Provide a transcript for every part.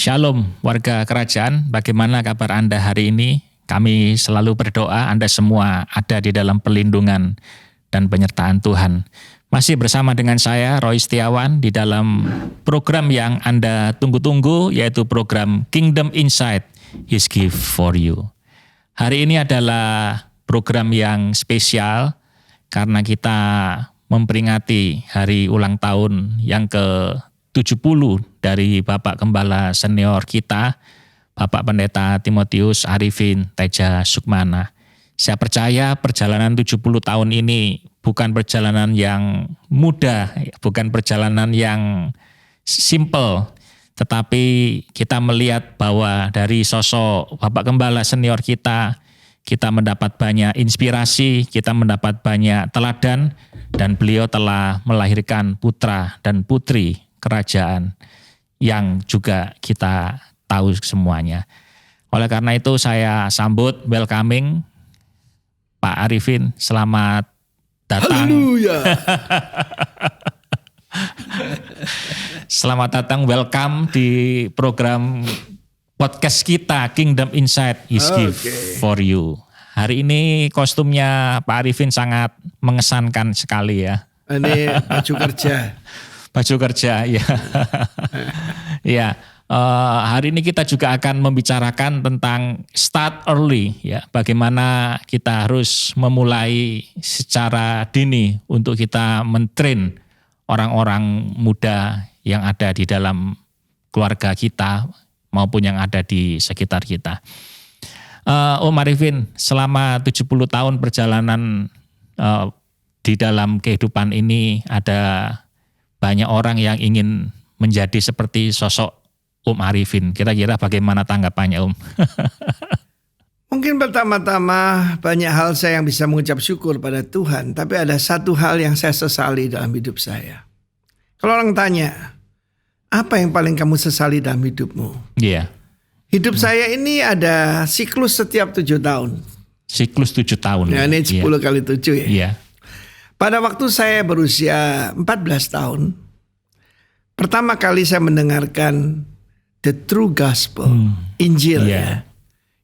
Shalom warga kerajaan, bagaimana kabar Anda hari ini? Kami selalu berdoa Anda semua ada di dalam perlindungan dan penyertaan Tuhan. Masih bersama dengan saya, Roy Setiawan, di dalam program yang Anda tunggu-tunggu, yaitu program Kingdom Insight, His Gift for You. Hari ini adalah program yang spesial karena kita memperingati hari ulang tahun yang ke-70 dari Bapak Gembala senior kita, Bapak Pendeta Timotius Arifin Teja Sukmana. Saya percaya perjalanan 70 tahun ini bukan perjalanan yang mudah, bukan perjalanan yang simple, tetapi kita melihat bahwa dari sosok Bapak Gembala senior kita mendapat banyak inspirasi, kita mendapat banyak teladan, dan beliau telah melahirkan putra dan putri kerajaan yang juga kita tahu semuanya. Oleh karena itu saya sambut, welcoming Pak Arifin, selamat datang. Haleluya. Selamat datang, welcome di program podcast kita Kingdom Insight His Gift for You. Hari ini kostumnya Pak Arifin sangat mengesankan sekali ya. Ini baju kerja. Baju kerja, ya. Ya, hari ini kita juga akan membicarakan tentang start early, ya. Bagaimana kita harus memulai secara dini untuk kita mentrain orang-orang muda yang ada di dalam keluarga kita maupun yang ada di sekitar kita. Om Arifin, selama 70 tahun perjalanan di dalam kehidupan ini ada banyak orang yang ingin menjadi seperti sosok Om Arifin. Kira-kira bagaimana tanggapannya, Om? Mungkin pertama-tama banyak hal saya yang bisa mengucap syukur pada Tuhan. Tapi ada satu hal yang saya sesali dalam hidup saya. Kalau orang tanya, apa yang paling kamu sesali dalam hidupmu? Iya. Hidup saya ini ada siklus setiap 7 tahun. Siklus 7 tahun. Ya, ini 10 kali 7 ya. Iya. Pada waktu saya berusia 14 tahun, pertama kali saya mendengarkan the true gospel, Injil ya,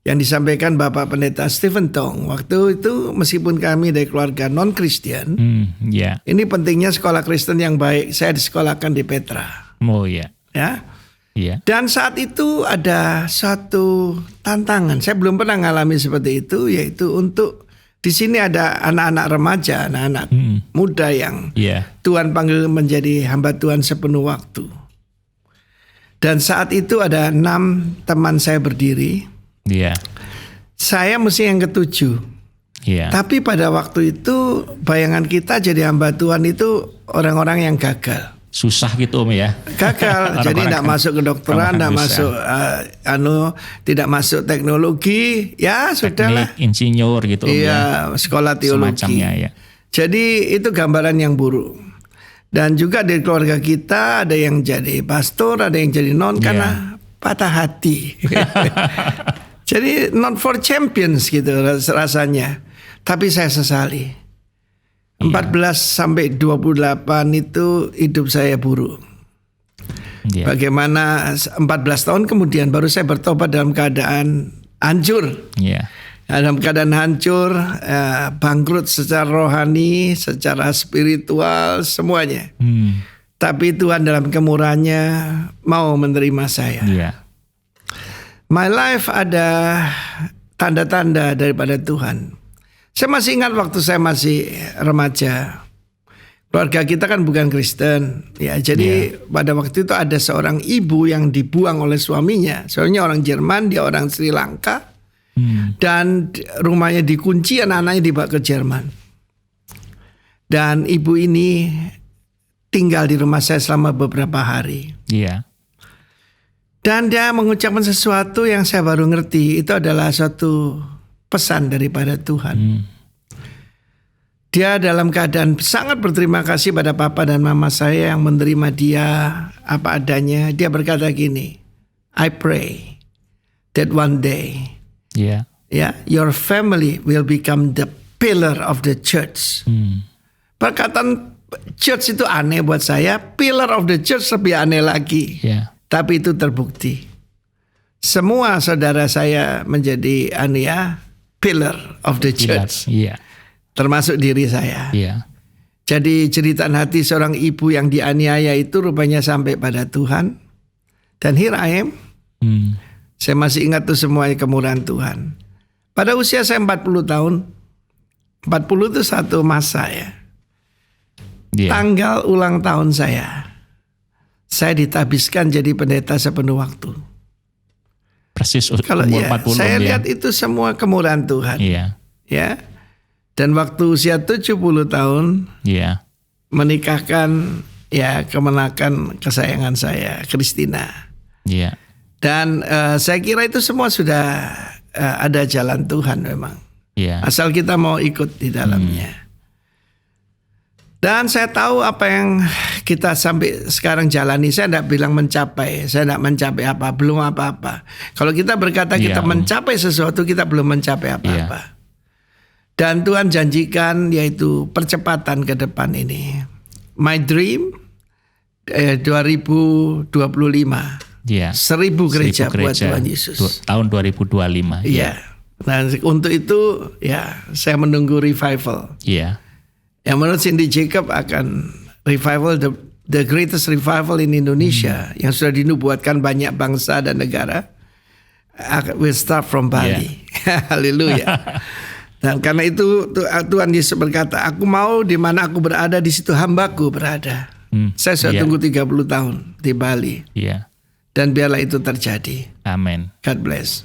yang disampaikan Bapak Pendeta Stephen Tong. Waktu itu meskipun kami dari keluarga non-Kristen, ini pentingnya sekolah Kristen yang baik. Saya disekolahkan di Petra. Oh iya. Ya. Iya. Dan saat itu ada satu tantangan. Saya belum pernah ngalami seperti itu, yaitu untuk di sini ada anak-anak remaja, anak-anak muda yang Tuhan panggil menjadi hamba Tuhan sepenuh waktu. Dan saat itu ada 6 teman saya berdiri. Iya. Saya mesti yang ke-7. Iya. Tapi pada waktu itu bayangan kita jadi hamba Tuhan itu orang-orang yang gagal. Susah gitu, Om ya. Gagal, jadi tidak masuk kedokteran, tidak masuk tidak masuk teknologi, ya sudahlah. Insinyur gitu, Om. Iya, sekolah teologi. Semacamnya ya. Jadi itu gambaran yang buruk. Dan juga di keluarga kita ada yang jadi pastor, ada yang jadi non karena patah hati. Jadi not for champions gitu rasanya. Tapi saya sesali. 14 sampai 28 itu hidup saya buruk. Bagaimana 14 tahun kemudian baru saya bertobat dalam keadaan hancur. Dalam keadaan hancur, bangkrut secara rohani, secara spiritual, semuanya. Tapi Tuhan dalam kemurahannya mau menerima saya. My life ada tanda-tanda daripada Tuhan. Saya masih ingat waktu saya masih remaja. Keluarga kita kan bukan Kristen. Ya, jadi pada waktu itu ada seorang ibu yang dibuang oleh suaminya. Soalnya orang Jerman, dia orang Sri Lanka. Dan rumahnya dikunci, anak-anaknya dibawa ke Jerman. Dan ibu ini tinggal di rumah saya selama beberapa hari. Dan dia mengucapkan sesuatu yang saya baru ngerti. Itu adalah suatu pesan daripada Tuhan. Dia dalam keadaan sangat berterima kasih pada papa dan mama saya yang menerima dia apa adanya. Dia berkata gini, I pray that one day your family will become the pillar of the church. Perkataan church itu aneh buat saya, pillar of the church lebih aneh lagi. Tapi itu terbukti. semua saudara saya menjadi pillar of the church. Iya. Termasuk diri saya. Iya. Jadi jeritan hati seorang ibu yang dianiaya itu rupanya sampai pada Tuhan. Dan here I am. Saya masih ingat tuh semuanya kemurahan Tuhan. Pada usia saya 40 tahun. 40 itu satu masa ya. Yeah. Tanggal ulang tahun saya ditabiskan jadi pendeta sepenuh waktu. Persis kalau umur ya, 40. Saya lihat itu semua kemurahan Tuhan. Iya. Ya. Dan waktu usia 70 tahun, menikahkan kemenakan kesayangan saya, Christina. Iya. Dan saya kira itu semua sudah ada jalan Tuhan memang. Iya. Asal kita mau ikut di dalamnya. Dan saya tahu apa yang kita sampai sekarang jalani. Saya tidak bilang mencapai, saya tidak mencapai apa, belum apa-apa. Kalau kita berkata kita mencapai sesuatu, kita belum mencapai apa-apa. Dan Tuhan janjikan yaitu percepatan ke depan ini. My dream 2025. 1000 gereja buat Tuhan Yesus. Tahun 2025. Iya. Dan untuk itu saya menunggu revival. Iya. Yang menurut Cindy Jacob akan revival the greatest revival in Indonesia yang sudah dinubuatkan banyak bangsa dan negara. Will start from Bali. Haleluya. Dan karena itu Tuhan Yesus berkata, aku mau di mana aku berada, di situ hambaku berada. Saya sudah tunggu 30 tahun di Bali. Dan biarlah itu terjadi. Amin. God bless.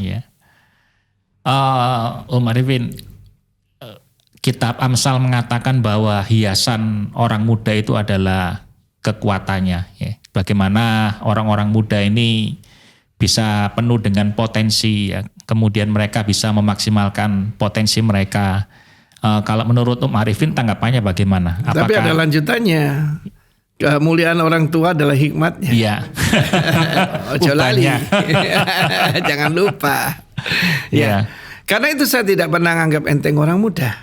Om Arifin, kitab Amsal mengatakan bahwa hiasan orang muda itu adalah kekuatannya. Bagaimana orang-orang muda ini bisa penuh dengan potensi, kemudian mereka bisa memaksimalkan potensi mereka. Kalau menurut Om Arifin tanggapannya bagaimana? Tapi ada lanjutannya. Kemuliaan orang tua adalah hikmatnya. Iya. Ojo lali. Jangan lupa. Ya. Karena itu saya tidak pernah anggap enteng orang muda.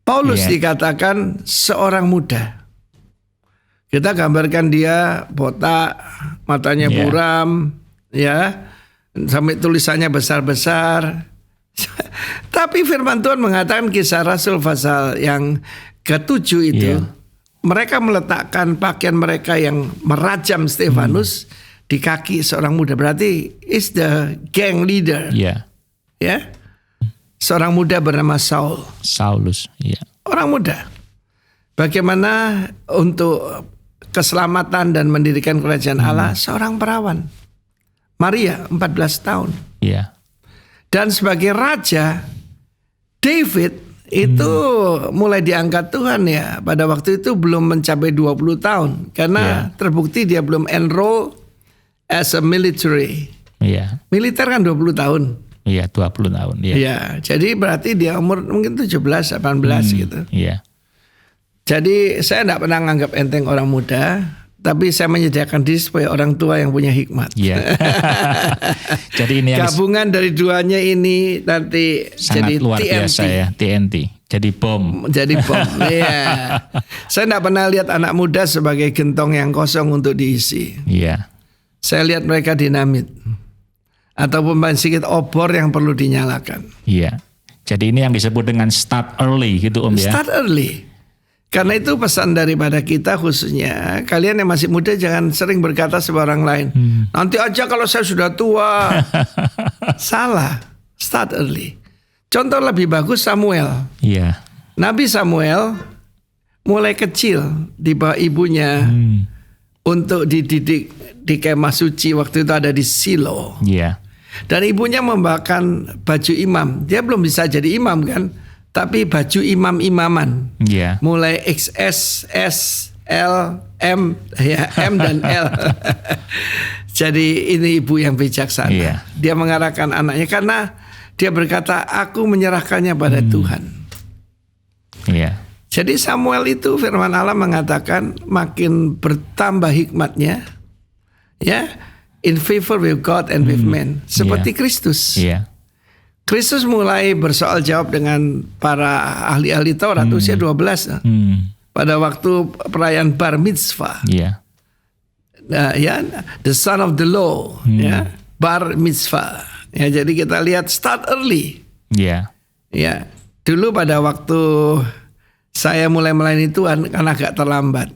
Paulus dikatakan seorang muda. Kita gambarkan dia botak, matanya buram, sampai tulisannya besar-besar. Tapi firman Tuhan mengatakan Kisah Rasul pasal yang ke-7 itu, mereka meletakkan pakaian mereka yang merajam Stefanus di kaki seorang muda. Berarti is the gang leader. Seorang muda bernama Saulus. Orang muda. Bagaimana untuk keselamatan dan mendirikan kerajaan Allah seorang perawan. Maria 14 tahun. Dan sebagai raja David itu mulai diangkat Tuhan pada waktu itu belum mencapai 20 tahun karena terbukti dia belum enroll as a military. Militer kan 20 tahun. 20 tahun. Jadi berarti dia umur mungkin 17, 18 gitu. Jadi saya tidak pernah menganggap enteng orang muda, tapi saya menyediakan diri supaya orang tua yang punya hikmat. Jadi ini gabungan dari duanya ini nanti sangat jadi luar TNT. Biasa TNT. Jadi bom. Saya tidak pernah lihat anak muda sebagai gentong yang kosong untuk diisi. Saya lihat mereka dinamit. Ataupun sedikit obor yang perlu dinyalakan. Jadi ini yang disebut dengan start early gitu Om ya. Start early. Karena itu pesan daripada kita khususnya, kalian yang masih muda jangan sering berkata sama orang lain, nanti aja kalau saya sudah tua. Salah, start early. Contoh lebih bagus Samuel. Nabi Samuel mulai kecil di bawah ibunya untuk dididik di kemah suci, waktu itu ada di Silo. Dan ibunya membawakan baju imam. Dia belum bisa jadi imam kan, tapi baju imam-imaman. Mulai XS, S, L, M, M dan L. Jadi ini ibu yang bijaksana. Dia mengarahkan anaknya karena dia berkata, aku menyerahkannya pada Tuhan. Jadi Samuel itu firman Allah mengatakan makin bertambah hikmatnya, in favor with God and with men, seperti Kristus. Kristus mulai bersoal jawab dengan para ahli-ahli Taurat usia 12 pada waktu perayaan bar mitzvah. The son of the law, bar mitzvah. Ya, jadi kita lihat start early. Iya. Ya, dulu pada waktu saya mulai melayani Tuhan kan agak terlambat.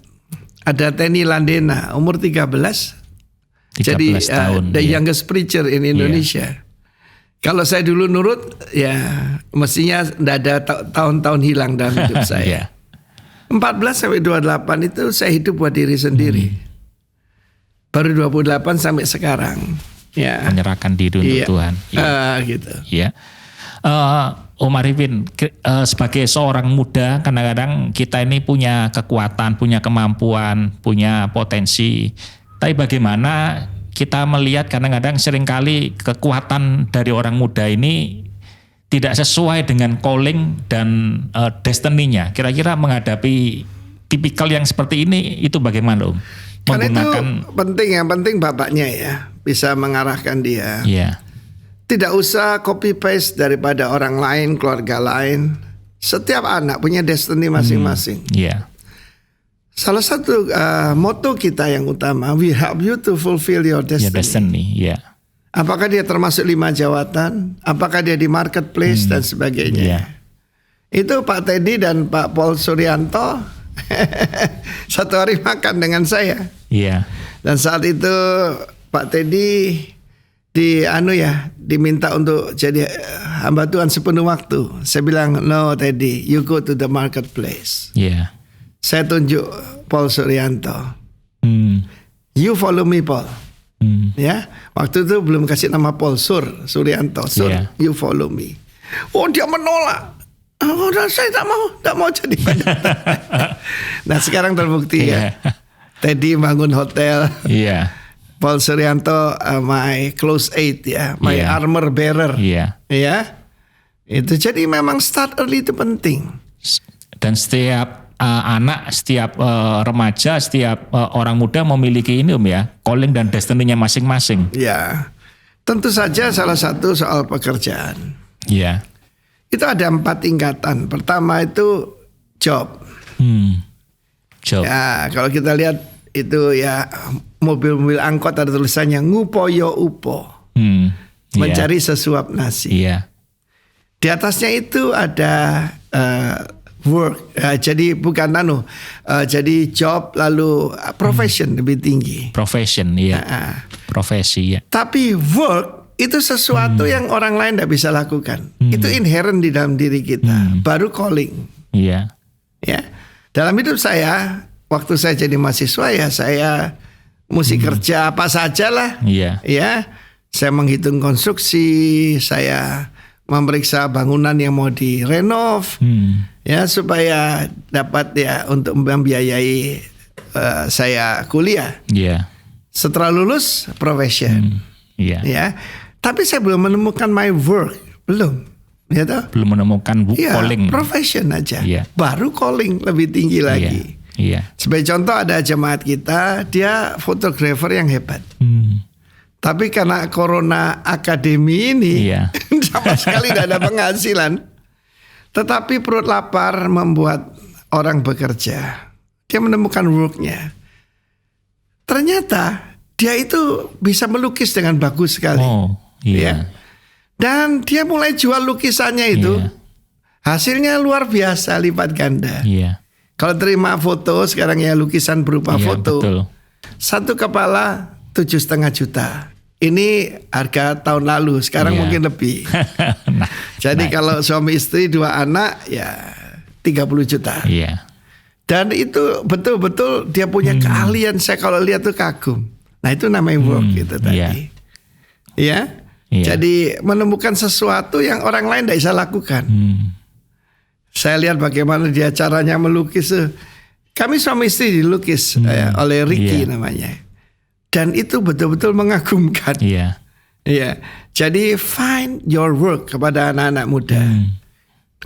Ada Teni Landena umur 13 jadi tahun, the youngest preacher in Indonesia. Kalau saya dulu nurut, ya mestinya tidak ada tahun-tahun hilang dalam hidup saya. 14 sampai 28 itu saya hidup buat diri sendiri. Baru 28 sampai sekarang. Ya. Menyerahkan diri untuk Tuhan. Gitu. Ya. Om Arifin, sebagai seorang muda, kadang-kadang kita ini punya kekuatan, punya kemampuan, punya potensi. Tapi bagaimana kita melihat kadang-kadang seringkali kekuatan dari orang muda ini tidak sesuai dengan calling dan destiny-nya. Kira-kira menghadapi tipikal yang seperti ini itu bagaimana, Om? Karena itu penting, yang penting bapaknya ya bisa mengarahkan dia. Iya. Tidak usah copy paste daripada orang lain, keluarga lain. Setiap anak punya destiny masing-masing. Iya. Salah satu motto kita yang utama, we help you to fulfill your destiny. Ya, destiny, ya. Apakah dia termasuk 5 jawatan? Apakah dia di marketplace dan sebagainya? Iya. Itu Pak Teddy dan Pak Paul Suryanto satu hari makan dengan saya. Iya. Dan saat itu Pak Teddy diminta untuk jadi hamba Tuhan sepenuh waktu. Saya bilang, no Teddy, you go to the marketplace. Iya. Saya tunjuk Paul Suryanto. You follow me, Paul. Ya, waktu itu belum kasih nama Paul Suryanto. You follow me. Oh, dia menolak. Oh, saya tak mau jadi pendeta. Nah, sekarang terbukti ya. Teddy bangun hotel. Iya. Paul Suryanto my close aid ya, my armor bearer. Iya. Ya. Itu jadi memang start early itu penting. Dan setiap anak, setiap remaja, setiap orang muda memiliki ini ya, calling dan destiny-nya masing-masing. Ya. Tentu saja salah satu soal pekerjaan. Iya. Itu ada 4 tingkatan. Pertama itu job. Job. Ya, kalau kita lihat itu ya mobil-mobil angkot ada tulisannya ngupoyo upo. Mencari sesuap nasi. Iya. Di atasnya itu ada work. Jadi bukan jadi job lalu profession lebih tinggi. Profession, iya. Profesi, ya. Tapi work itu sesuatu yang orang lain tidak bisa lakukan. Itu inherent di dalam diri kita. Baru calling. Iya. Ya. Dalam hidup saya, waktu saya jadi mahasiswa ya saya mesti kerja apa saja lah. Iya. Ya. Saya menghitung konstruksi, saya memeriksa bangunan yang mau direnov. Ya, supaya dapat ya untuk membiayai saya kuliah. Iya. Setelah lulus profession. Iya. Ya. Tapi saya belum menemukan my work, belum. Ya toh? Belum menemukan calling. Profession aja. Iya. Baru calling lebih tinggi lagi. Iya. Sebagai contoh ada jemaat kita, dia fotografer yang hebat. Tapi karena corona akademi ini sama sekali tidak ada penghasilan. Tetapi perut lapar membuat orang bekerja. Dia menemukan worknya. Ternyata dia itu bisa melukis dengan bagus sekali. Oh, iya. Ya. Dan dia mulai jual lukisannya itu. Hasilnya luar biasa, lipat ganda. Iya. Kalau terima foto sekarang ya lukisan berupa foto. Betul. Satu kepala 7,5 juta. Ini harga tahun lalu, sekarang mungkin lebih. Jadi kalau suami istri 2 anak ya 30 juta. Iya. Dan itu betul-betul dia punya keahlian. Saya kalau lihat tuh kagum. Nah itu namanya work gitu tadi. Ya. Jadi menemukan sesuatu yang orang lain tidak bisa lakukan. Saya lihat bagaimana dia caranya melukis. Kami suami istri dilukis oleh Ricky namanya. Dan itu betul-betul mengagumkan. Iya. Iya. Jadi find your work kepada anak-anak muda.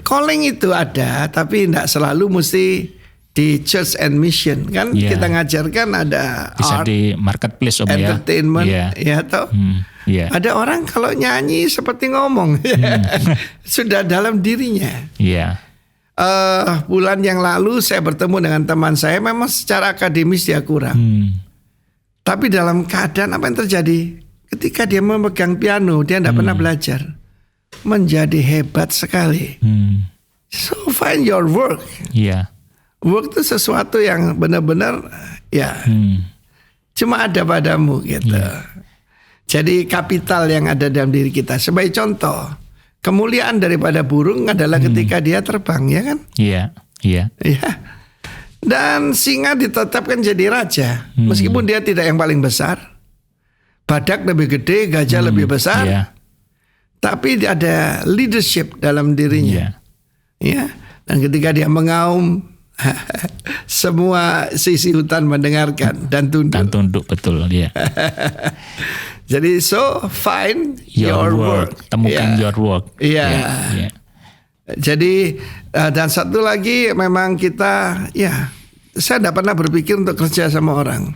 Calling itu ada, tapi tidak selalu mesti di church and mission. Kan kita ngajarkan ada bisa art, di marketplace entertainment, ya toh. Ada orang kalau nyanyi seperti ngomong, sudah dalam dirinya. Iya. Bulan yang lalu saya bertemu dengan teman saya, memang secara akademis dia kurang. Tapi dalam keadaan apa yang terjadi? ketika dia memegang piano, dia tidak pernah belajar, menjadi hebat sekali. So find your work. Iya. Work itu sesuatu yang benar-benar ya cuma ada padamu gitu. Jadi kapital yang ada dalam diri kita. Sebagai contoh, kemuliaan daripada burung adalah ketika dia terbang, ya kan? Iya, iya. Iya. Dan singa ditetapkan jadi raja, meskipun dia tidak yang paling besar. Badak lebih gede, gajah lebih besar. Iya. Tapi ada leadership dalam dirinya. Ya. Dan ketika dia mengaum, semua sisi hutan mendengarkan dan tunduk. Dan tunduk, betul, ya. Jadi so find your work. Temukan your work. Iya. Ya. Jadi dan satu lagi memang kita saya tidak pernah berpikir untuk kerja sama orang.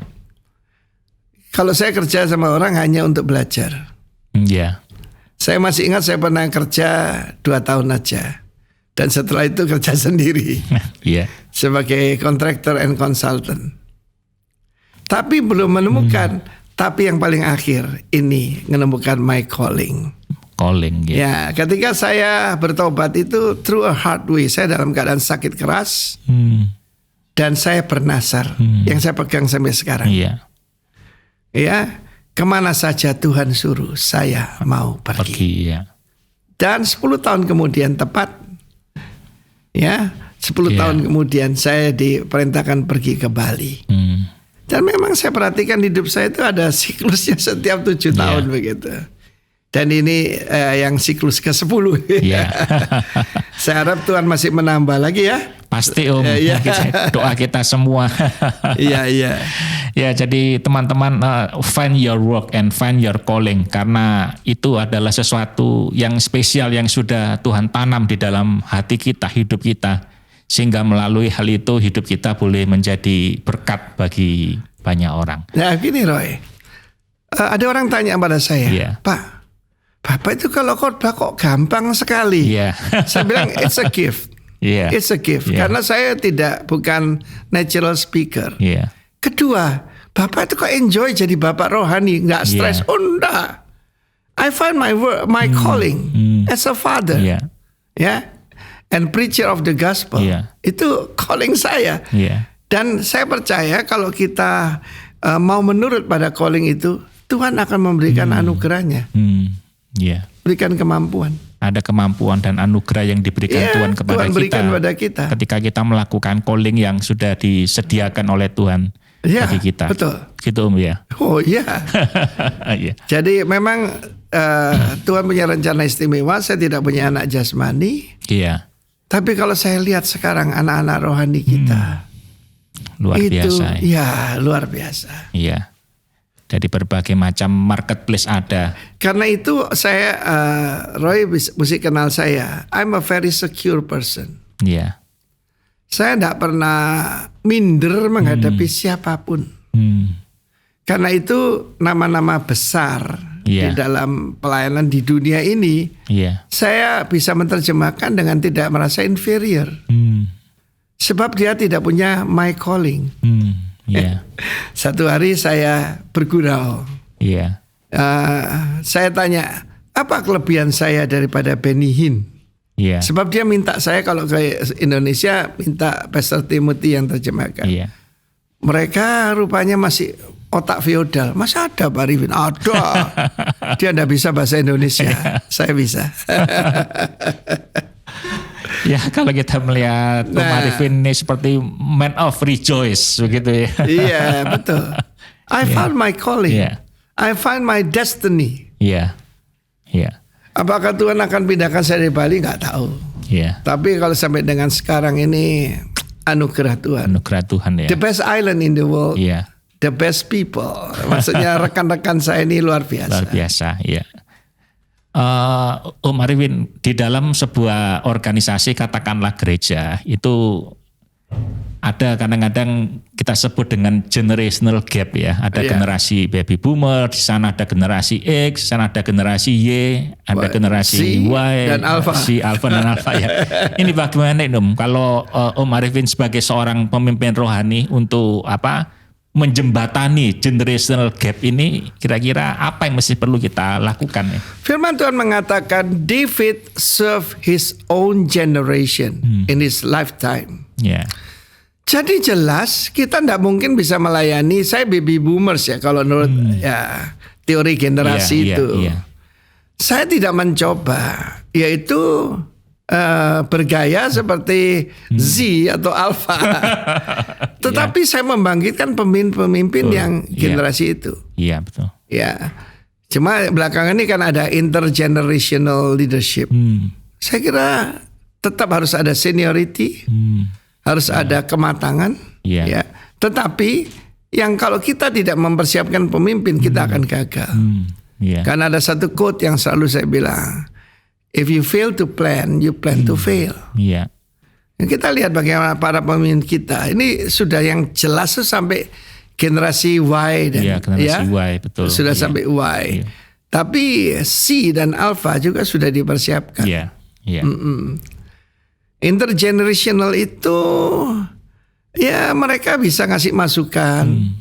Kalau saya kerja sama orang hanya untuk belajar. Iya. Saya masih ingat saya pernah kerja 2 tahun aja. Dan setelah itu kerja sendiri. Iya. Sebagai contractor and consultant. Tapi belum menemukan. Tapi yang paling akhir ini menemukan my calling. Calling, gitu. Ya, ketika saya bertobat itu through a hard way. Saya dalam keadaan sakit keras. Dan saya bernasar. Yang saya pegang sampai sekarang. Iya. Ya, kemana saja Tuhan suruh, saya mau pergi. Ya. Dan 10 tahun kemudian tepat, 10 tahun kemudian saya diperintahkan pergi ke Bali. Dan memang saya perhatikan hidup saya itu ada siklusnya setiap 7 tahun begitu. Dan ini yang siklus ke-10. Saya harap Tuhan masih menambah lagi ya. Pasti Om, doa kita semua. Iya. Ya, jadi teman-teman find your work and find your calling, karena itu adalah sesuatu yang spesial yang sudah Tuhan tanam di dalam hati kita, hidup kita, sehingga melalui hal itu hidup kita boleh menjadi berkat bagi banyak orang. Nah gini Roy, ada orang tanya pada saya, Pak, Bapak itu kalau khotbah kok gampang sekali. Saya bilang it's a gift. It's a gift. Karena saya bukan natural speaker. Kedua, Bapak itu kok enjoy jadi Bapak rohani, nggak stres. Oh enggak. I find my calling as a father. And preacher of the gospel. Itu calling saya. Dan saya percaya kalau kita mau menurut pada calling itu, Tuhan akan memberikan anugerahnya. Berikan kemampuan. Ada kemampuan dan anugerah yang diberikan Tuhan kepada kita. Ketika kita melakukan calling yang sudah disediakan oleh Tuhan bagi kita. Betul. Gitu Om ya. Oh iya. Jadi memang Tuhan punya rencana istimewa. Saya tidak punya anak jasmani. Tapi kalau saya lihat sekarang anak-anak rohani kita, luar biasa. Luar biasa. Jadi berbagai macam marketplace ada. Karena itu saya, Roy mesti kenal saya. I'm a very secure person. Saya tidak pernah minder menghadapi siapapun. Karena itu nama-nama besar di dalam pelayanan di dunia ini, saya bisa menerjemahkan dengan tidak merasa inferior. Sebab dia tidak punya my calling. Satu hari saya bergurau. Saya tanya, apa kelebihan saya daripada Benny Hinn? Sebab dia minta saya kalau ke Indonesia minta Pastor Timothy yang terjemahkan. Mereka rupanya masih otak feodal. Masa ada Pak Arifin? Ada. Dia tidak bisa bahasa Indonesia. Saya bisa. Ya, kalau kita melihat Om Arifin ini seperti man of rejoice begitu ya. Iya, betul. I found my calling. I find my destiny. Apakah Tuhan akan pindahkan saya dari Bali? Nggak tahu. Tapi kalau sampai dengan sekarang ini anugerah Tuhan. Anugerah Tuhan ya. The best island in the world. The best people. Maksudnya rekan-rekan saya ini luar biasa. Luar biasa, Om Arifin, di dalam sebuah organisasi katakanlah gereja itu ada kadang-kadang kita sebut dengan generational gap ya. Ada generasi baby boomer, di sana ada generasi X, di sana ada generasi Y, ada generasi Y, dan Alpha. Alpha dan Alpha ya. Ini bagaimana Om? Kalau Om Arifin sebagai seorang pemimpin rohani untuk menjembatani generational gap ini, kira-kira apa yang mesti perlu kita lakukan ya? Firman Tuhan mengatakan David served his own generation in his lifetime. Ya. Jadi jelas kita tidak mungkin bisa melayani, saya baby boomers ya kalau menurut ya teori generasi itu. Saya tidak mencoba, yaitu bergaya seperti Z atau Alpha. Tetapi saya membangkitkan pemimpin-pemimpin yang generasi itu. Iya, betul. Ya. Cuma belakangan ini kan ada intergenerational leadership. Saya kira tetap harus ada seniority, harus ada kematangan. Ya. Tetapi yang kalau kita tidak mempersiapkan pemimpin, kita akan gagal. Karena ada satu quote yang selalu saya bilang, if you fail to plan, you plan to fail. Iya. Kita lihat bagaimana para pemimpin kita. Ini sudah yang jelas tuh sampai generasi Y dan generasi Y, betul. Sudah sampai Y. Tapi C dan Alpha juga sudah dipersiapkan. Intergenerational itu ya mereka bisa ngasih masukan,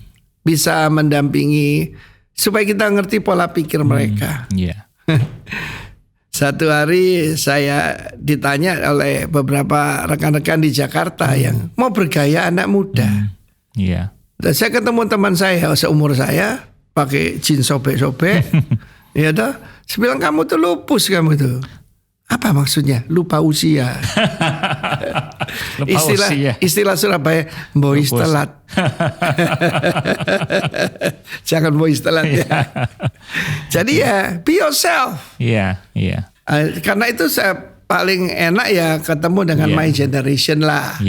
bisa mendampingi supaya kita ngerti pola pikir mereka. Satu hari saya ditanya oleh beberapa rekan-rekan di Jakarta yang mau bergaya anak muda. Dan saya ketemu teman saya seumur saya pakai jeans sobek-sobek. Ya toh, saya bilang kamu tuh lupus kamu tuh. Apa maksudnya? Lupa usia. Istilah Surabaya boys telat. Jangan boys telat ya. Jadi ya be yourself. Karena itu saya paling enak ya ketemu dengan my generation lah.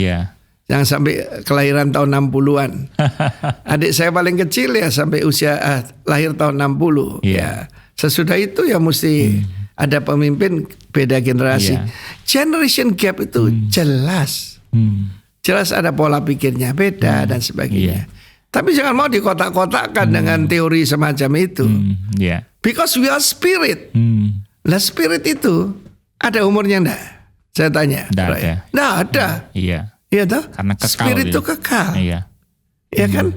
Yang sampai kelahiran tahun 60-an. Adik saya paling kecil ya sampai usia lahir tahun 60. Ya. Sesudah itu ya mesti ada pemimpin beda generasi. Generation gap itu jelas. Jelas ada pola pikirnya beda dan sebagainya. Tapi jangan mau dikotak-kotakkan dengan teori semacam itu. Because we are spirit. Lah spirit itu ada umurnya enggak? Saya tanya. Nggak ada. Iya toh? Karena kekal. Spirit itu kekal. Iya kan?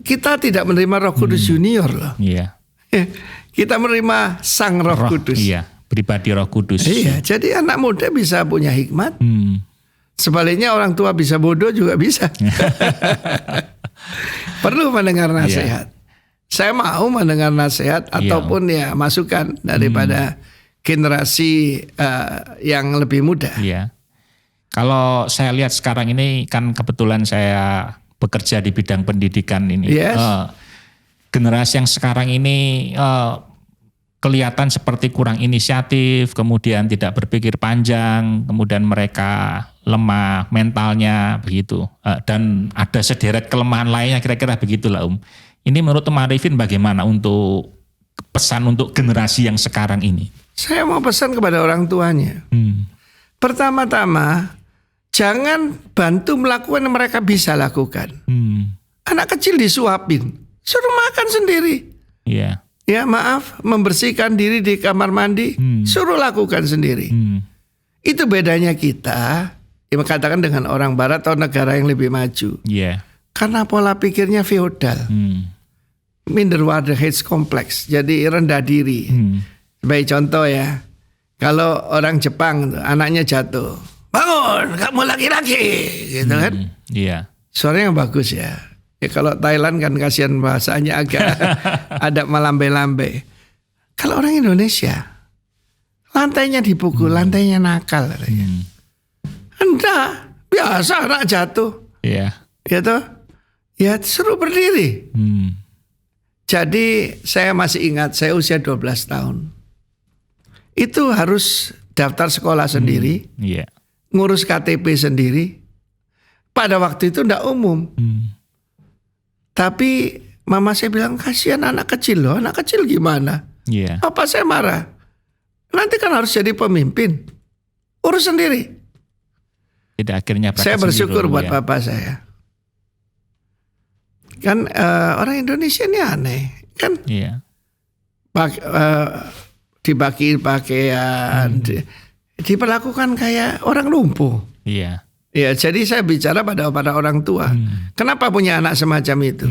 Kita tidak menerima Roh Kudus junior loh. Kita menerima Sang Roh Kudus. Pribadi Roh Kudus. Jadi anak muda bisa punya hikmat. Sebaliknya orang tua bisa bodoh juga bisa. Perlu mendengar nasihat. Saya mau mendengar nasihat ataupun ya masukan daripada generasi yang lebih muda. Kalau saya lihat sekarang ini kan kebetulan saya bekerja di bidang pendidikan ini. Generasi yang sekarang ini kelihatan seperti kurang inisiatif, kemudian tidak berpikir panjang, kemudian mereka lemah mentalnya begitu. Dan ada sederet kelemahan lainnya kira-kira begitulah Ini menurut Om Arifin bagaimana untuk pesan untuk generasi yang sekarang ini? Saya mau pesan kepada orang tuanya. Pertama-tama jangan bantu melakukan yang mereka bisa lakukan. Anak kecil disuapin, suruh makan sendiri. Ya maaf, membersihkan diri di kamar mandi, suruh lakukan sendiri. Itu bedanya kita, yang katakan dengan orang barat atau negara yang lebih maju. Karena pola pikirnya feodal. Minderwaardigheids kompleks, jadi rendah diri. Sebagai contoh ya, kalau orang Jepang anaknya jatuh, bangun, kamu laki-laki, gitu kan? Suaranya bagus ya. Kalau Thailand kan kasihan bahasanya agak ada melambai-lambai. Kalau orang Indonesia, lantainya dipukul, lantainya nakal. Enggak, biasa anak jatuh. Ya toh? Ya suruh berdiri. Jadi saya masih ingat, saya usia 12 tahun. Itu harus daftar sekolah sendiri, ngurus KTP sendiri. Pada waktu itu enggak umum. Tapi mama saya bilang, kasihan anak kecil loh, anak kecil gimana? Apa saya marah? Nanti kan harus jadi pemimpin. Urus sendiri. Akhirnya saya bersyukur buat papa saya. Kan orang Indonesia ini aneh kan, dibagiin pakaian, diperlakukan kayak orang lumpuh. Ya, jadi saya bicara pada orang tua. Kenapa punya anak semacam itu?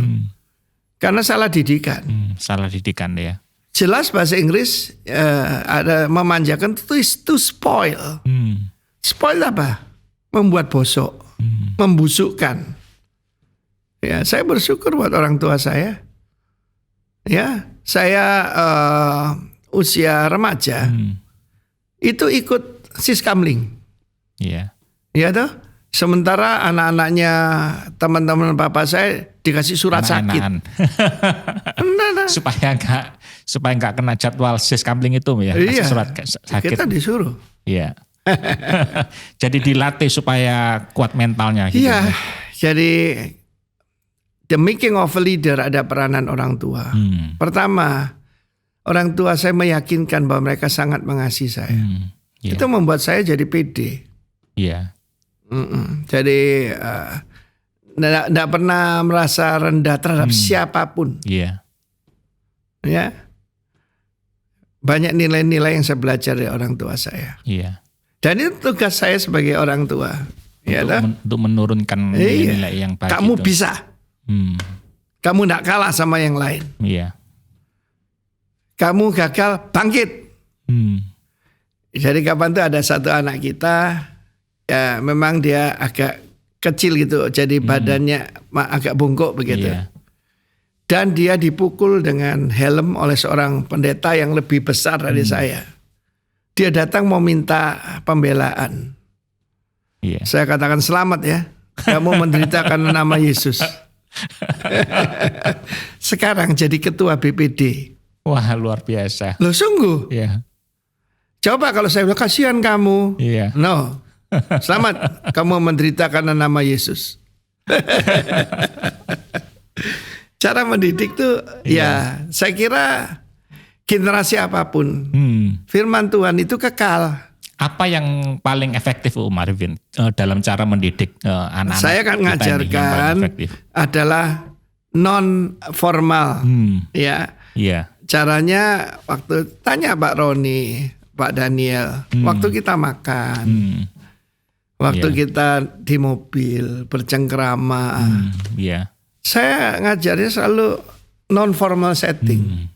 Karena salah didikan. Salah didikan ya. Jelas bahasa Inggris ada memanjakan to spoil. Spoil apa? Membuat bosok, membusukkan. Ya, saya bersyukur buat orang tua saya. Ya, saya usia remaja itu ikut siskamling. Iya. Ya toh. Sementara anak-anaknya teman-teman papa saya dikasih surat sakit. supaya nggak kena jadwal siskamling itu ya. Iya. Surat sakit. Kita disuruh. Iya. Jadi dilatih supaya kuat mentalnya. Gitu. Iya. Jadi the making of a leader ada peranan orang tua. Pertama, orang tua saya meyakinkan bahwa mereka sangat mengasihi saya. Yeah. Itu membuat saya jadi pede. Iya. Jadi tidak pernah merasa rendah terhadap siapapun. Iya. Ya, banyak nilai-nilai yang saya belajar dari orang tua saya. Iya. Dan itu tugas saya sebagai orang tua. Untuk menurunkan nilai-nilai yang baik. Kamu itu. bisa. Kamu tidak kalah sama yang lain. Iya. Kamu gagal, bangkit. Jadi kapan tuh ada satu anak kita, ya memang dia agak kecil gitu, jadi badannya agak bungkuk begitu. Iya. Dan dia dipukul dengan helm oleh seorang pendeta yang lebih besar dari saya. Dia datang mau minta pembelaan. Iya. Saya katakan selamat ya, kamu menderita karena nama Yesus. Sekarang jadi ketua BPD. Wah, luar biasa. Loh sungguh? Iya. Coba kalau saya bilang kasihan kamu. Iya. No. Selamat, kamu menderita karena nama Yesus. Cara mendidik tuh ya saya kira generasi apapun firman Tuhan itu kekal. Apa yang paling efektif Marvin dalam cara mendidik anak-anak? Saya kan ngajarkan adalah non formal. Ya. Iya. Caranya waktu tanya Pak Roni, Pak Daniel, waktu kita makan. Waktu kita di mobil bercengkrama, saya ngajarnya selalu non formal setting.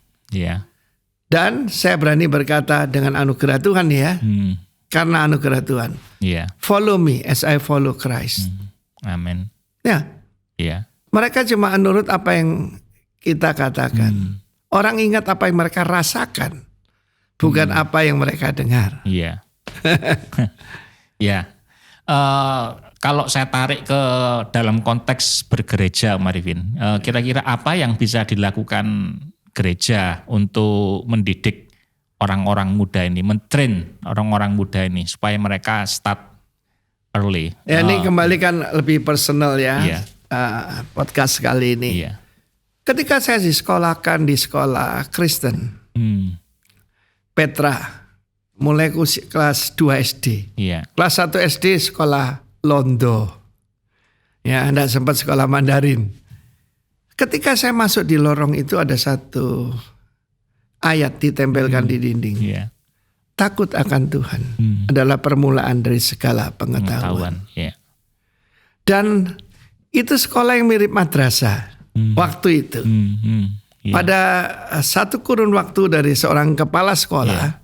Dan saya berani berkata dengan anugerah Tuhan ya, karena anugerah Tuhan. Follow me as I follow Christ. Amin. Ya. Mereka cuma nurut apa yang kita katakan. Orang ingat apa yang mereka rasakan, bukan apa yang mereka dengar. Iya. Ya. Kalau saya tarik ke dalam konteks bergereja, Marvin, kira-kira apa yang bisa dilakukan gereja untuk mendidik orang-orang muda ini, mentrain orang-orang muda ini supaya mereka start early? Ya, ini kembali kan lebih personal ya, podcast kali ini. Iya. Ketika saya disekolahkan di sekolah Kristen, Petra. Mulai kelas 2 SD. Iya. Kelas 1 SD sekolah Londo. Ya, enggak sempat sekolah Mandarin. Ketika saya masuk di lorong itu ada satu ayat ditempelkan di dinding. Iya. Takut akan Tuhan adalah permulaan dari segala pengetahuan. Iya. Dan itu sekolah yang mirip madrasah waktu itu. Iya. Pada satu kurun waktu dari seorang kepala sekolah,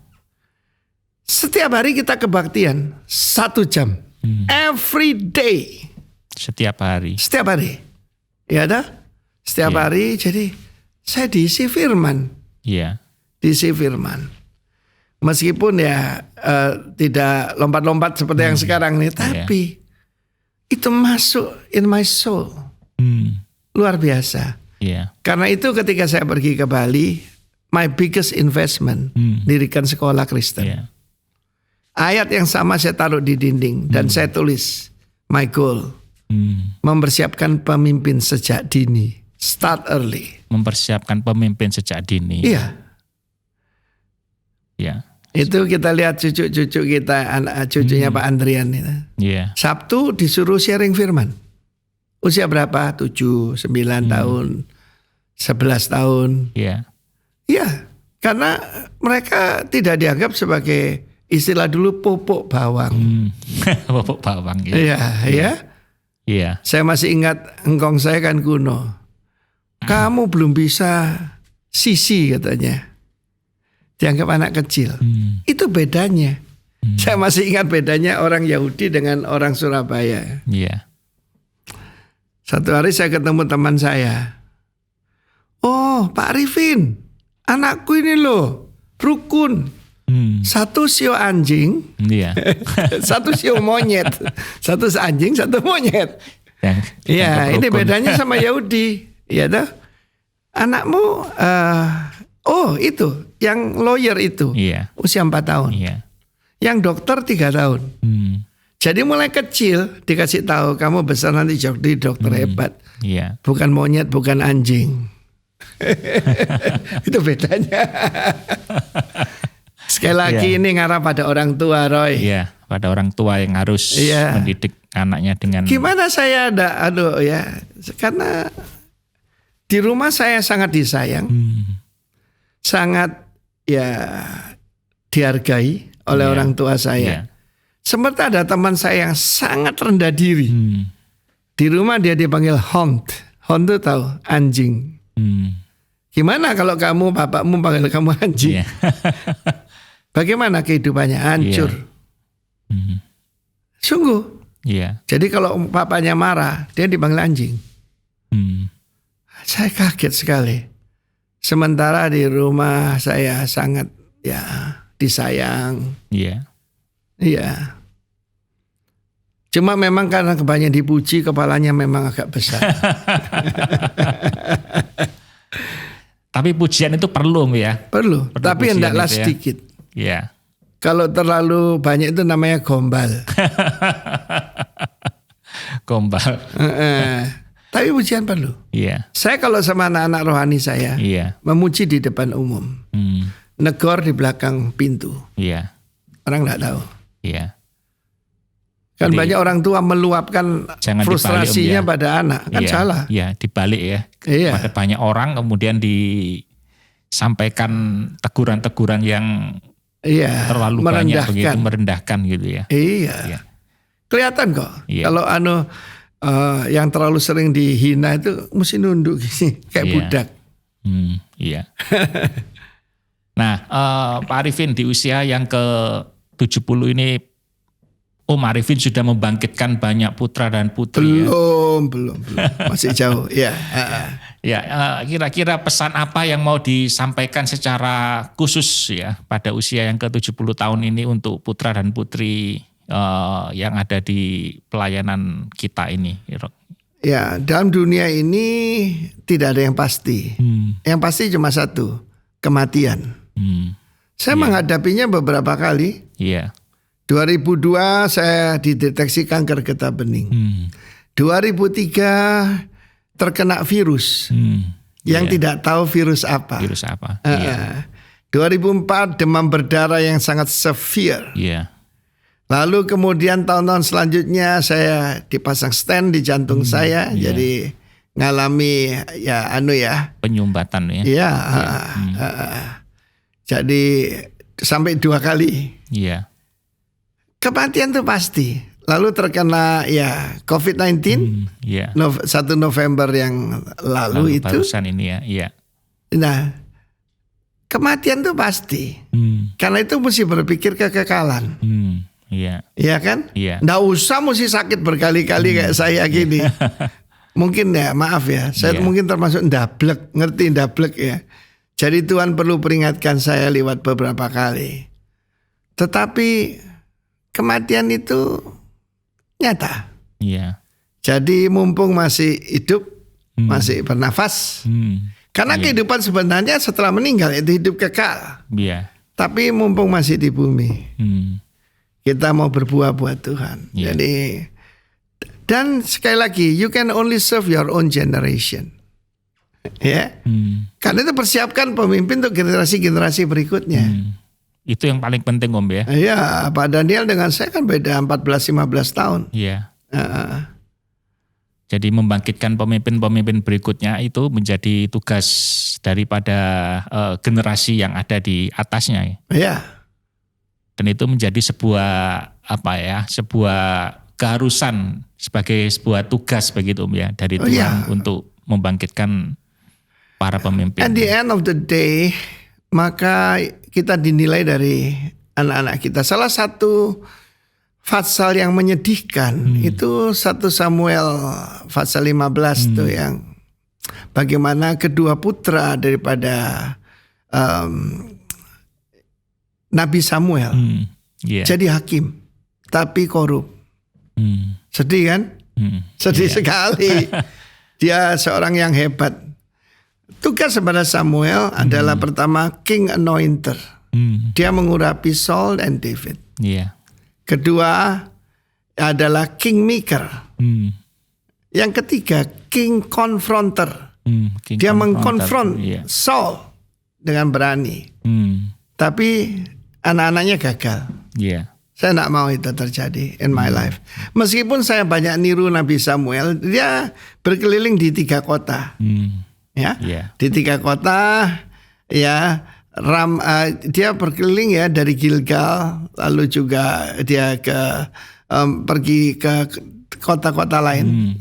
setiap hari kita kebaktian 1 jam. Every day. Setiap hari. Setiap hari. Ya dah. Setiap hari. Jadi saya diisi firman. Iya. Diisi firman. Meskipun ya tidak lompat-lompat seperti yang sekarang nih. Tapi itu masuk in my soul. Luar biasa. Iya. Karena itu ketika saya pergi ke Bali, my biggest investment dirikan sekolah Kristen. Iya. Ayat yang sama saya taruh di dinding dan saya tulis my goal, mempersiapkan pemimpin sejak dini, start early. Mempersiapkan pemimpin sejak dini. Iya. Iya. Itu kita lihat cucu-cucu kita, anak cucunya Pak Andrian itu. Iya. Sabtu disuruh sharing firman. Usia berapa? 7, 9 tahun, 11 tahun. Iya. Iya, karena mereka tidak dianggap sebagai istilah dulu pupuk bawang. Pupuk bawang. Iya. Saya masih ingat engkong saya kan kuno. Kamu belum bisa sisi katanya. Dianggap anak kecil. Itu bedanya. Saya masih ingat bedanya orang Yahudi dengan orang Surabaya. Iya. Satu hari saya ketemu teman saya. Oh, Pak Arifin, anakku ini loh, rukun. Satu sio anjing, satu sio monyet, satu anjing, satu monyet. Iya, ini bedanya sama Yahudi, ya dah. Anakmu, itu, yang lawyer itu, usia 4 tahun, yang dokter 3 tahun. Jadi mulai kecil dikasih tahu kamu besar nanti jadi dokter hebat, bukan monyet, bukan anjing. Itu bedanya. Sekali lagi ini ngarah pada orang tua, Roy. Iya, pada orang tua yang harus mendidik anaknya dengan. Gimana saya karena di rumah saya sangat disayang, sangat dihargai oleh orang tua saya. Sementara ada teman saya yang sangat rendah diri. Di rumah dia dipanggil Hond. Hond itu tahu anjing. Gimana kalau kamu bapakmu panggil kamu anjing? Bagaimana kehidupannya? Hancur. Sungguh. Jadi kalau papanya marah, dia dipanggil anjing. Saya kaget sekali. Sementara di rumah saya sangat disayang. Iya. Cuma memang karena kebanyakan dipuji, kepalanya memang agak besar. Tapi pujian itu perlu ya? Perlu tapi hendaklah sedikit. Iya. Kalau terlalu banyak itu namanya gombal. Gombal. Tapi pujian perlu. Iya. Saya kalau sama anak-anak rohani saya, memuji di depan umum. Negor di belakang pintu. Iya. Orang nggak tahu. Iya. Kan jadi, banyak orang tua meluapkan frustrasinya pada anak, kan salah. Iya, dibalik ya. Pada banyak orang kemudian disampaikan teguran-teguran yang terlalu banyak begitu, merendahkan gitu ya. Iya. Kelihatan kok. Kalau yang terlalu sering dihina itu mesti nunduk gini, kayak budak. Iya. Nah, Pak Arifin di usia yang ke-70 ini, Om Arifin sudah membangkitkan banyak putra dan putri. Belum. Masih jauh. Kira-kira pesan apa yang mau disampaikan secara khusus ya pada usia yang ke-70 tahun ini untuk putra dan putri yang ada di pelayanan kita ini? Ya, dalam dunia ini tidak ada yang pasti. Yang pasti cuma satu, kematian. Saya menghadapinya beberapa kali. 2002 saya dideteksi kanker getah bening. 2003 terkena virus yang tidak tahu virus apa. 2004 demam berdarah yang sangat severe. Lalu kemudian tahun-tahun selanjutnya saya dipasang stent di jantung saya, jadi ngalami penyumbatan jadi sampai 2 kali. Kematian itu pasti. Lalu terkena COVID-19 1 November yang lalu itu. Barusan ini ya. Nah, kematian itu pasti. Karena itu mesti berpikir kekekalan. Iya kan? Nggak usah mesti sakit berkali-kali kayak saya gini. Mungkin maaf ya, saya mungkin termasuk ndablek, ngerti ndablek ya. Jadi Tuhan perlu peringatkan saya lewat beberapa kali. Tetapi kematian itu nyata. Jadi mumpung masih hidup, masih bernafas. Karena kehidupan sebenarnya setelah meninggal itu hidup kekal. Tapi mumpung masih di bumi, kita mau berbuah buat Tuhan. Jadi, dan sekali lagi, you can only serve your own generation. Karena itu persiapkan pemimpin untuk generasi-generasi berikutnya. Itu yang paling penting Om ya. Iya, Pak Daniel dengan saya kan beda 14-15 tahun. Jadi membangkitkan pemimpin-pemimpin berikutnya itu menjadi tugas daripada generasi yang ada di atasnya. Dan itu menjadi sebuah sebuah keharusan sebagai sebuah tugas begitu Om ya dari Tuhan untuk membangkitkan para pemimpin. At the end of the day, maka kita dinilai dari anak-anak kita. Salah satu pasal yang menyedihkan itu 1 Samuel pasal 15 tuh yang bagaimana kedua putra daripada Nabi Samuel jadi hakim tapi korup. Sedih kan? Sedih sekali. Dia seorang yang hebat. Tugas kepada Samuel adalah pertama king anointer. Dia mengurapi Saul dan David. Kedua adalah king maker. Yang ketiga king confronter. Dia mengkonfront Saul dengan berani. Tapi anak-anaknya gagal. Saya tidak mau itu terjadi in my life. Meskipun saya banyak niru Nabi Samuel, dia berkeliling di 3 kota. Di 3 kota, dia berkeliling dari Gilgal, lalu juga dia pergi ke kota-kota lain.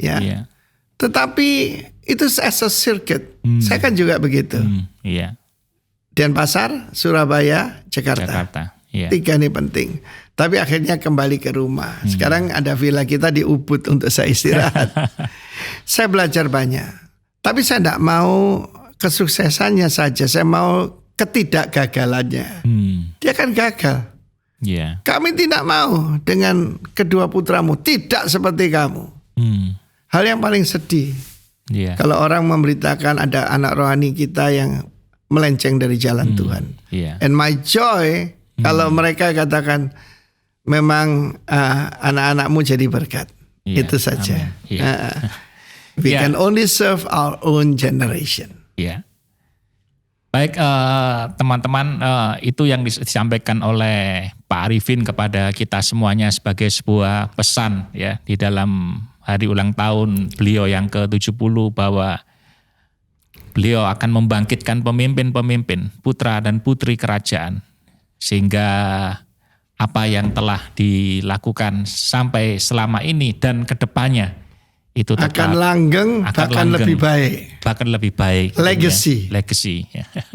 Tetapi itu as a circuit. Saya kan juga begitu. Denpasar, Surabaya, Jakarta. 3 ini penting. Tapi akhirnya kembali ke rumah. Sekarang ada villa kita di Ubud untuk saya istirahat. Saya belajar banyak. Tapi saya tidak mau kesuksesannya saja. Saya mau ketidakgagalannya. Dia kan gagal. Kami tidak mau dengan kedua putramu tidak seperti kamu. Hal yang paling sedih. Kalau orang memberitakan ada anak rohani kita yang melenceng dari jalan Tuhan. And my joy kalau mereka katakan memang anak-anakmu jadi berkat. Itu saja. We can only serve our own generation. Baik teman-teman, itu yang disampaikan oleh Pak Arifin kepada kita semuanya sebagai sebuah pesan ya di dalam hari ulang tahun beliau yang ke-70 bahwa beliau akan membangkitkan pemimpin-pemimpin, putra dan putri kerajaan. Sehingga apa yang telah dilakukan sampai selama ini dan kedepannya itu tetap akan langgeng, bahkan lebih baik. Bahkan lebih baik. Legacy. Legacy.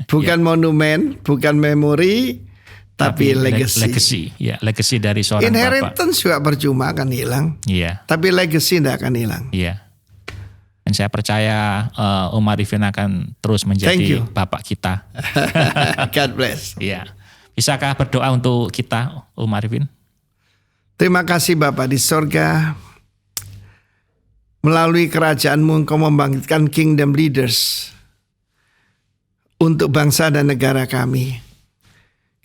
Bukan monumen, bukan memori, tapi legacy. Legacy dari seorang Inheritance bapak. juga percuma akan hilang. Tapi legacy tidak akan hilang. Dan saya percaya Om Arifin akan terus menjadi bapak kita. God bless. Bisakah berdoa untuk kita, Om Arifin? Terima kasih Bapa di sorga. Melalui kerajaan-Mu Engkau membangkitkan kingdom leaders untuk bangsa dan negara kami.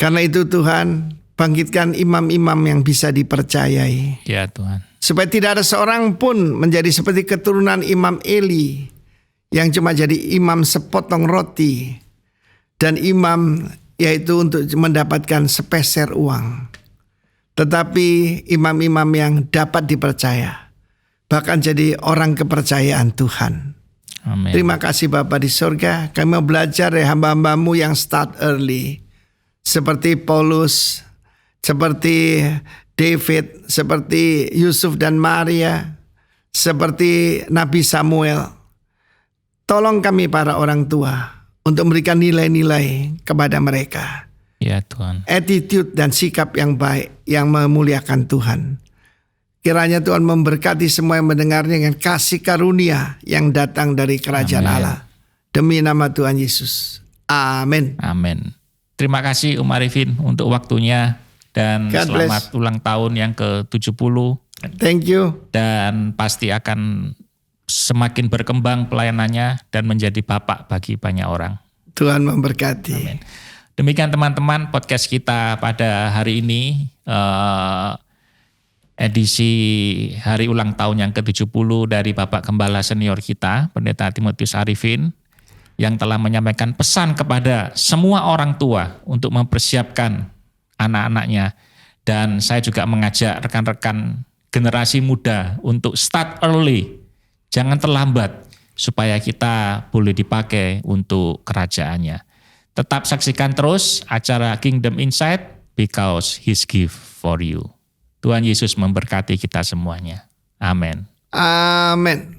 Karena itu Tuhan, bangkitkan imam-imam yang bisa dipercayai. Ya Tuhan. Supaya tidak ada seorang pun menjadi seperti keturunan Imam Eli yang cuma jadi imam sepotong roti dan imam yaitu untuk mendapatkan sepeser uang. Tetapi imam-imam yang dapat dipercaya, bahkan jadi orang kepercayaan Tuhan. Amin. Terima kasih Bapa di surga. Kami mau belajar dari hamba-hambamu yang start early. Seperti Paulus, seperti David, seperti Yusuf dan Maria, seperti Nabi Samuel. Tolong kami para orang tua untuk memberikan nilai-nilai kepada mereka. Ya Tuhan. Attitude dan sikap yang baik yang memuliakan Tuhan. Kiranya Tuhan memberkati semua yang mendengarnya dengan kasih karunia yang datang dari kerajaan Allah. Demi nama Tuhan Yesus. Amin. Amin. Terima kasih Om Arifin untuk waktunya dan selamat ulang tahun yang ke-70. Thank you. Dan pasti akan semakin berkembang pelayanannya dan menjadi bapak bagi banyak orang. Tuhan memberkati. Amin. Demikian teman-teman podcast kita pada hari ini. Edisi hari ulang tahun yang ke-70 dari Bapak Gembala Senior kita, Pendeta Timotius Arifin, yang telah menyampaikan pesan kepada semua orang tua untuk mempersiapkan anak-anaknya. Dan saya juga mengajak rekan-rekan generasi muda untuk start early, jangan terlambat, supaya kita boleh dipakai untuk kerajaannya. Tetap saksikan terus acara Kingdom Insight because His gift for you. Tuhan Yesus memberkati kita semuanya. Amin. Amin.